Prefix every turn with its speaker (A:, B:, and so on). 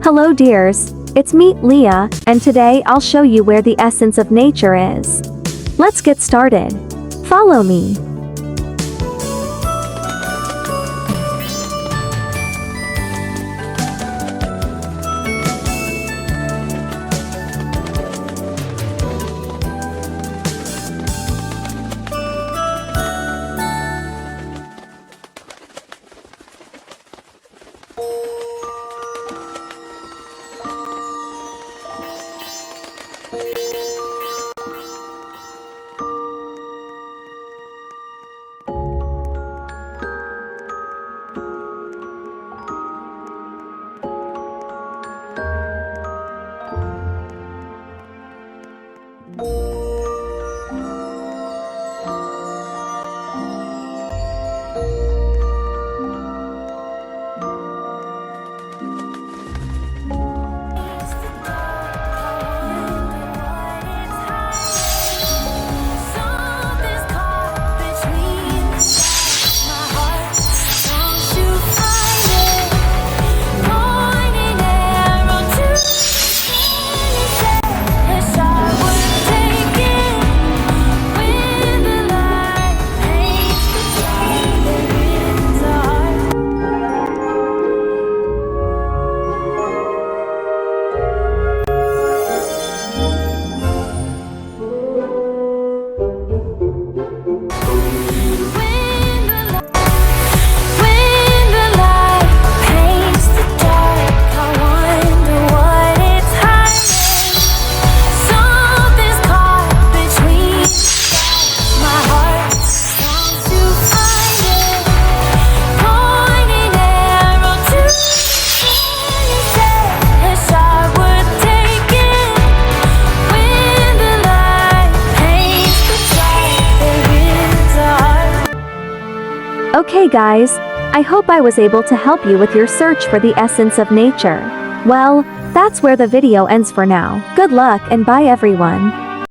A: Hello dears, it's me, Leah, and today I'll show you where the essence of nature is. Let's get started. Follow me. Okay guys, I hope I was able to help you with your search for the essence of nature. Well, that's where the video ends for now. Good luck and bye everyone.